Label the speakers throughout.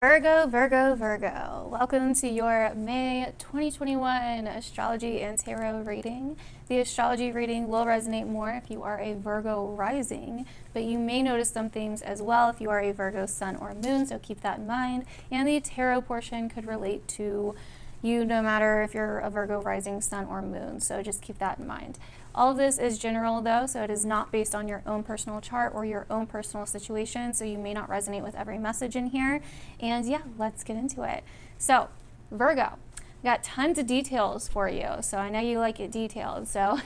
Speaker 1: Virgo, Virgo, Virgo. Welcome to your May 2021 astrology and tarot reading. The astrology reading will resonate more if you are a Virgo rising, but you may notice some themes as well if you are a Virgo sun or moon, so keep that in mind. And the tarot portion could relate to you no matter if you're a Virgo rising sun or moon, so just keep that in mind. All of this is general though, so it is not based on your own personal chart or your own personal situation, so you may not resonate with every message in here. And yeah, let's get into it. So, Virgo, got tons of details for you, so I know you like it detailed, so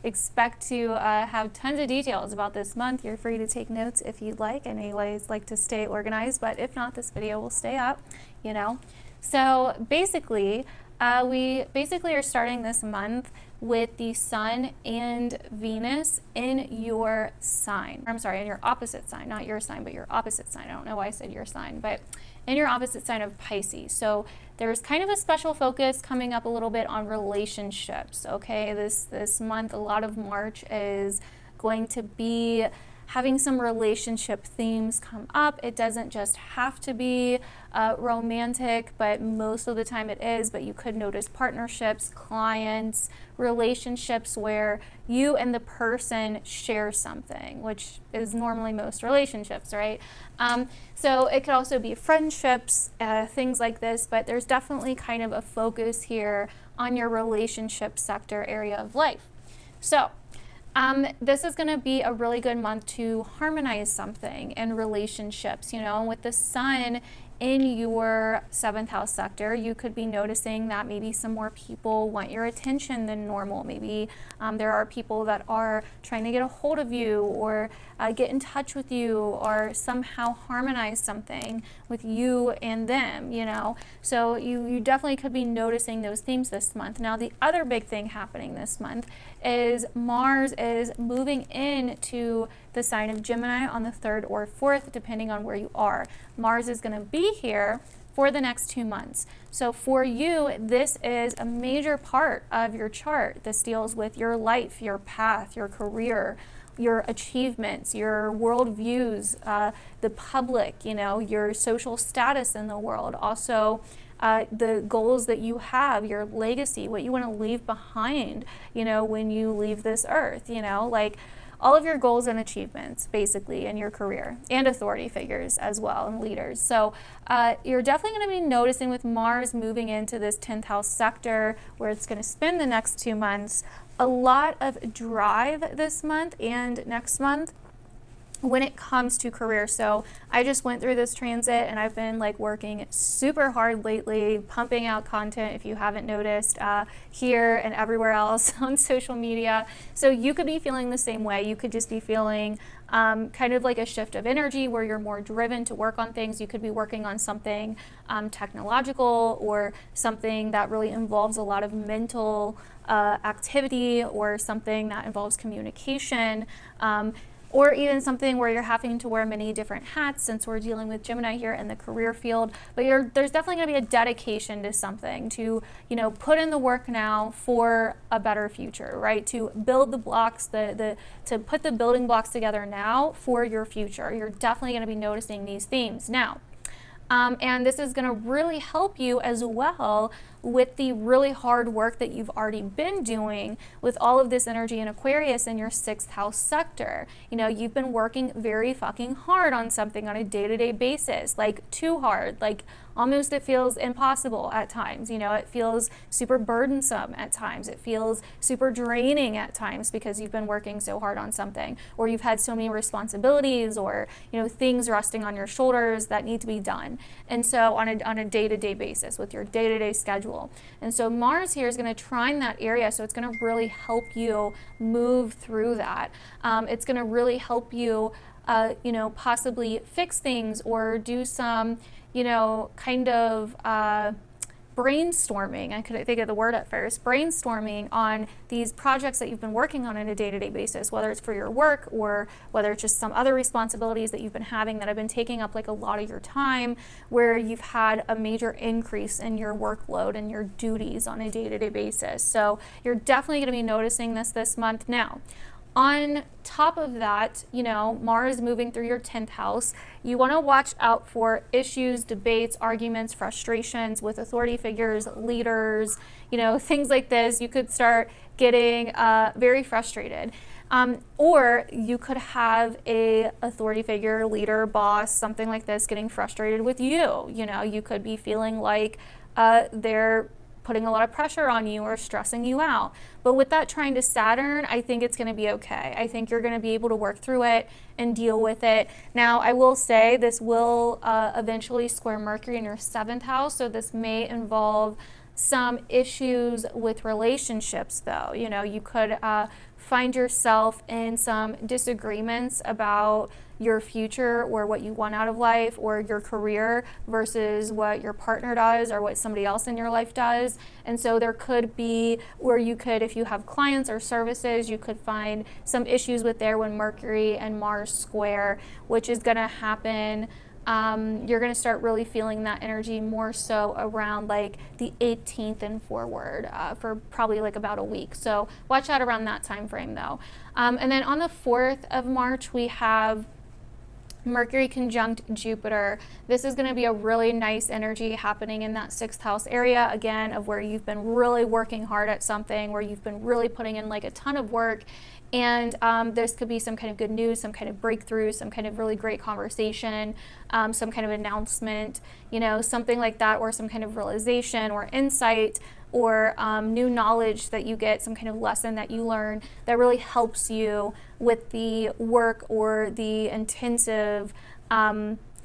Speaker 1: expect to have tons of details about this month. You're free to take notes if you'd like. I know you always like to stay organized, but if not, this video will stay up, you know. So basically, we are starting this month with the Sun and Venus in your sign. I'm sorry, in your opposite sign, not your sign, but your opposite sign. I don't know why I said your sign, but in your opposite sign of Pisces. So there's kind of a special focus coming up a little bit on relationships, okay? This month, a lot of March is going to be having some relationship themes come up. It doesn't just have to be romantic, but most of the time it is. But you could notice partnerships, clients, relationships where you and the person share something, which is normally most relationships, right? So it could also be friendships, things like this, but there's definitely kind of a focus here on your relationship sector area of life. So this is going to be a really good month to harmonize something in relationships, you know, and with the Sun in your 7th house sector, you could be noticing that maybe some more people want your attention than normal. Maybe there are people that are trying to get a hold of you or get in touch with you or somehow harmonize something with you and them, you know. So you definitely could be noticing those themes this month. Now, the other big thing happening this month is Mars is moving into the sign of Gemini on the 3rd or 4th, depending on where you are. Mars is going to be here for the next 2 months. So for you, this is a major part of your chart. This deals with your life, your path, your career, your achievements, your worldviews, the public, you know, your social status in the world. Also, the goals that you have, your legacy, what you want to leave behind, you know, when you leave this earth, you know, like all of your goals and achievements basically in your career, and authority figures as well, and leaders. So you're definitely going to be noticing with Mars moving into this 10th house sector where it's going to spend the next 2 months, a lot of drive this month and next month when it comes to career. So I just went through this transit and I've been like working super hard lately, pumping out content, if you haven't noticed, here and everywhere else on social media. So you could be feeling the same way. You could just be feeling kind of like a shift of energy where you're more driven to work on things. You could be working on something technological or something that really involves a lot of mental activity, or something that involves communication, or even something where you're having to wear many different hats, since we're dealing with Gemini here in the career field. But there's definitely going to be a dedication to something, to, you know, put in the work now for a better future, right? To build the blocks, to put the building blocks together now for your future. You're definitely going to be noticing these themes now. And this is going to really help you as well with the really hard work that you've already been doing with all of this energy in Aquarius in your 6th house sector. You know, you've been working very fucking hard on something on a day-to-day basis, like too hard, like almost it feels impossible at times. You know, it feels super burdensome at times. It feels super draining at times because you've been working so hard on something, or you've had so many responsibilities, or, you know, things resting on your shoulders that need to be done. And so on a day-to-day basis with your day-to-day schedule. And so Mars here is going to trine that area, so it's going to really help you move through that. It's going to really help you, you know, possibly fix things or do some, you know, kind of brainstorming. I couldn't think of the word at first. Brainstorming on these projects that you've been working on a day-to-day basis, whether it's for your work or whether it's just some other responsibilities that you've been having that have been taking up like a lot of your time, where you've had a major increase in your workload and your duties on a day-to-day basis. So you're definitely going to be noticing this month. Now, On top of that, you know, Mars moving through your 10th house, you want to watch out for issues, debates, arguments, frustrations with authority figures, leaders, you know, things like this. You could start getting very frustrated. Or you could have a authority figure, leader, boss, something like this getting frustrated with you. You know, you could be feeling like they're putting a lot of pressure on you or stressing you out. But with that trine to Saturn, I think it's going to be okay. I think you're going to be able to work through it and deal with it. Now, I will say this will eventually square Mercury in your 7th house, so this may involve some issues with relationships, though. You know, you could find yourself in some disagreements about your future or what you want out of life or your career versus what your partner does or what somebody else in your life does. And so there could be, or you could, if you have clients or services, you could find some issues with there when Mercury and Mars square, which is going to happen. You're going to start really feeling that energy more so around like the 18th and forward for probably like about a week. So watch out around that time frame though. And then on the 4th of March, we have Mercury conjunct Jupiter. This is going to be a really nice energy happening in that 6th house area, again, of where you've been really working hard at something, where you've been really putting in like a ton of work. And this could be some kind of good news, some kind of breakthrough, some kind of really great conversation, some kind of announcement, you know, something like that, or some kind of realization or insight or new knowledge that you get, some kind of lesson that you learn that really helps you with the work or the intensive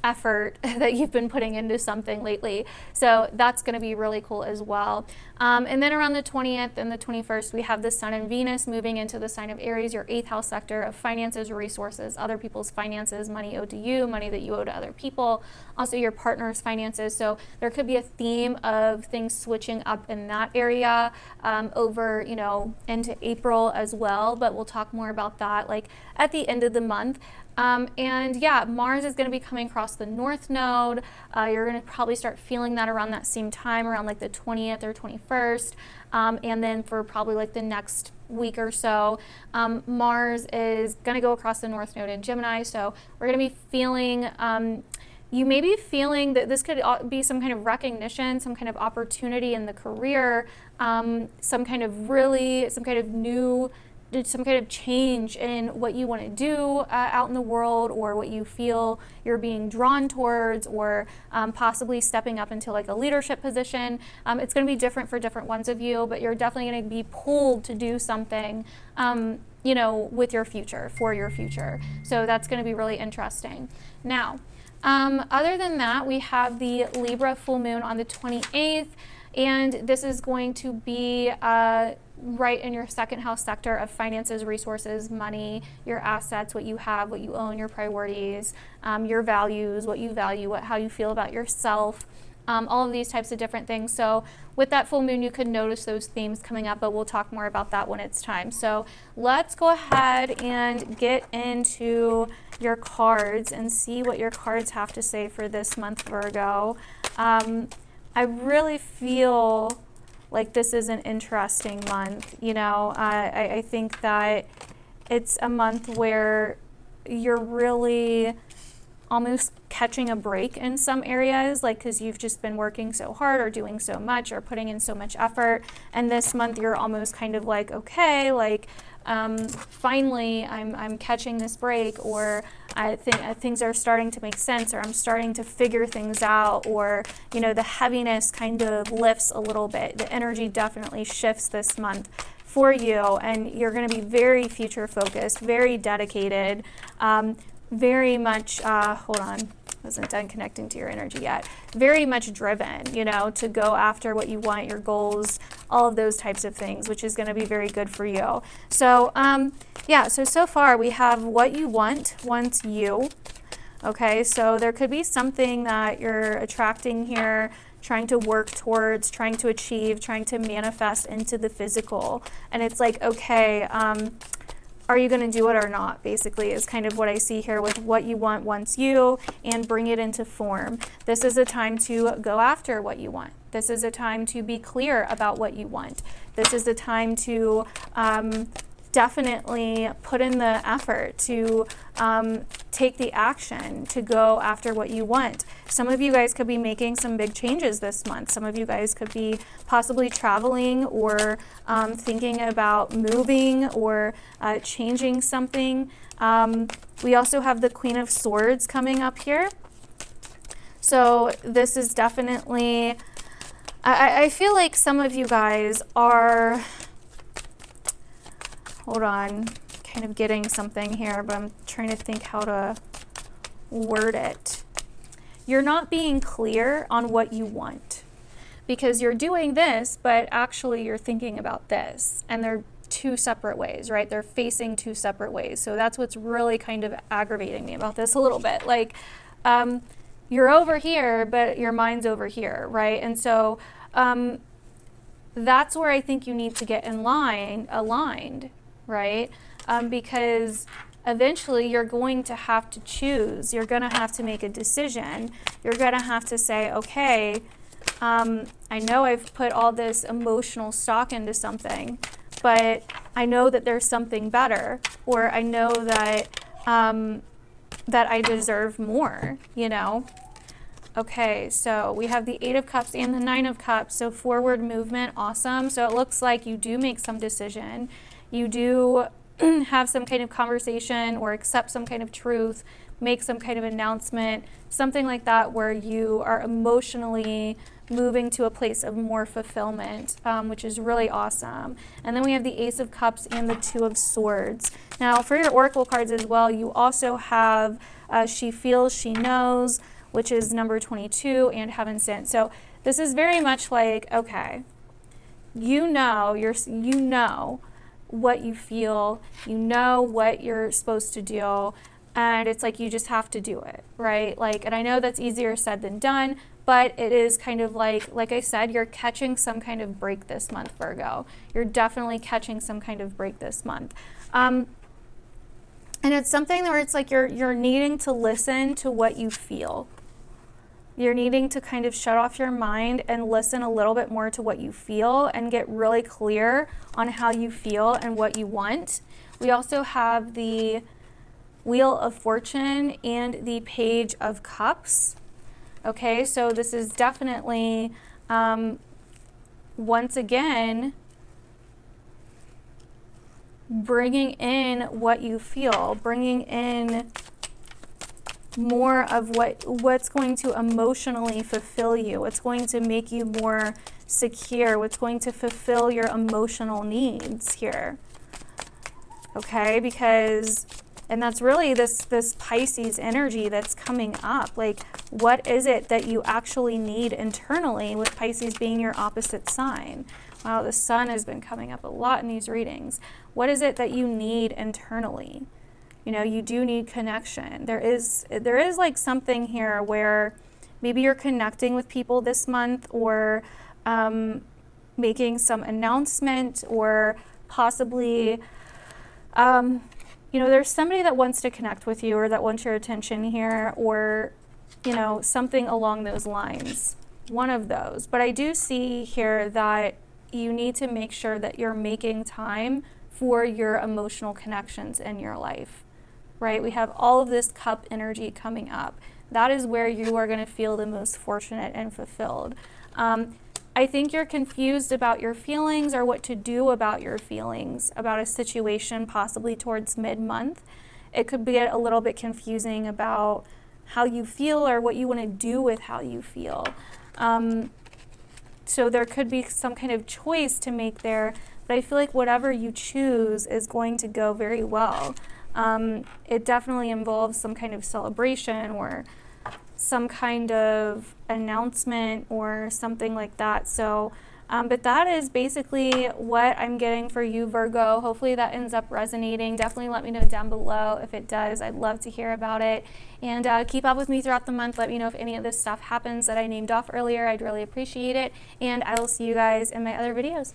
Speaker 1: effort that you've been putting into something lately. So that's going to be really cool as well. And then around the 20th and the 21st, we have the Sun and Venus moving into the sign of Aries, your 8th house sector of finances, resources, other people's finances, money owed to you, money that you owe to other people, also your partner's finances. So there could be a theme of things switching up in that area over, you know, into April as well. But we'll talk more about that like at the end of the month. And yeah, Mars is going to be coming across the North Node. You're going to probably start feeling that around that same time, around like the 20th or 21st. And then for probably like the next week or so, Mars is going to go across the North Node in Gemini. So we're going to be feeling, you may be feeling that this could be some kind of recognition, some kind of opportunity in the career, some kind of new, some kind of change in what you want to do out in the world, or what you feel you're being drawn towards, or possibly stepping up into like a leadership position. It's going to be different for different ones of you, but you're definitely going to be pulled to do something, you know, with your future, for your future. So that's going to be really interesting. Now, other than that, we have the Libra full moon on the 28th, and this is going to be right in your 2nd house sector of finances, resources, money, your assets, what you have, what you own, your priorities, your values, what you value, how you feel about yourself, all of these types of different things. So with that full moon, you could notice those themes coming up, but we'll talk more about that when it's time. So let's go ahead and get into your cards and see what your cards have to say for this month, Virgo. I really feel like this is an interesting month. You know, I think that it's a month where you're really almost catching a break in some areas, like because you've just been working so hard or doing so much or putting in so much effort. And this month you're almost kind of like, okay, like finally I'm catching this break, or I think things are starting to make sense, or I'm starting to figure things out, or, you know, the heaviness kind of lifts a little bit. The energy definitely shifts this month for you, and you're going to be very future focused, very dedicated, very much, hold on, wasn't done connecting to your energy yet, very much driven, you know, to go after what you want, your goals, all of those types of things, which is going to be very good for you. So, yeah, so far we have what you want wants you. Okay, so there could be something that you're attracting here, trying to work towards, trying to achieve, trying to manifest into the physical. And it's like, okay, are you going to do it or not, basically, is kind of what I see here with what you want wants you, and bring it into form. This is a time to go after what you want. This is a time to be clear about what you want. This is a time to definitely put in the effort to take the action to go after what you want. Some of you guys could be making some big changes this month. Some of you guys could be possibly traveling or thinking about moving or changing something. We also have the Queen of Swords coming up here. So this is definitely, I feel like some of you guys are, hold on, kind of getting something here, but I'm trying to think how to word it. You're not being clear on what you want because you're doing this, but actually you're thinking about this, and they're two separate ways, right? They're facing two separate ways. So that's what's really kind of aggravating me about this a little bit. Like, you're over here, but your mind's over here, right? And so that's where I think you need to get aligned, right? Because eventually you're going to have to choose. You're going to have to make a decision. You're going to have to say, okay, I know I've put all this emotional stock into something, but I know that there's something better, or I know that that I deserve more, you know? Okay, so we have the 8 of Cups and the 9 of Cups, so forward movement, awesome. So it looks like you do make some decision. You do have some kind of conversation or accept some kind of truth, make some kind of announcement, something like that, where you are emotionally moving to a place of more fulfillment, which is really awesome. And then we have the Ace of Cups and the 2 of Swords. Now, for your Oracle cards as well, you also have She Feels, She Knows, which is number 22, and Heaven Sent. So this is very much like, okay, you know what you feel, you know what you're supposed to do, and it's like you just have to do it, right? Like, and I know that's easier said than done, but it is kind of like I said, you're catching some kind of break this month, Virgo. You're definitely catching some kind of break this month. And it's something where it's like you're needing to listen to what you feel. You're needing to kind of shut off your mind and listen a little bit more to what you feel and get really clear on how you feel and what you want. We also have the Wheel of Fortune and the Page of Cups. Okay, so this is definitely, once again, bringing in what you feel, bringing in more of what's going to emotionally fulfill you, what's going to make you more secure, what's going to fulfill your emotional needs here. Okay, because, and that's really this Pisces energy that's coming up. Like, what is it that you actually need internally, with Pisces being your opposite sign? Wow, the sun has been coming up a lot in these readings. What is it that you need internally? You know, you do need connection. There is like something here where maybe you're connecting with people this month, or making some announcement, or possibly, you know, there's somebody that wants to connect with you, or that wants your attention here, or, you know, something along those lines. One of those. But I do see here that you need to make sure that you're making time for your emotional connections in your life. Right? We have all of this cup energy coming up. That is where you are going to feel the most fortunate and fulfilled. I think you're confused about your feelings, or what to do about your feelings about a situation, possibly towards mid-month. It could get a little bit confusing about how you feel, or what you want to do with how you feel. So there could be some kind of choice to make there, but I feel like whatever you choose is going to go very well. It definitely involves some kind of celebration, or some kind of announcement, or something like that. So, but that is basically what I'm getting for you, Virgo. Hopefully that ends up resonating. Definitely let me know down below if it does. I'd love to hear about it. And keep up with me throughout the month. Let me know if any of this stuff happens that I named off earlier. I'd really appreciate it. And I will see you guys in my other videos.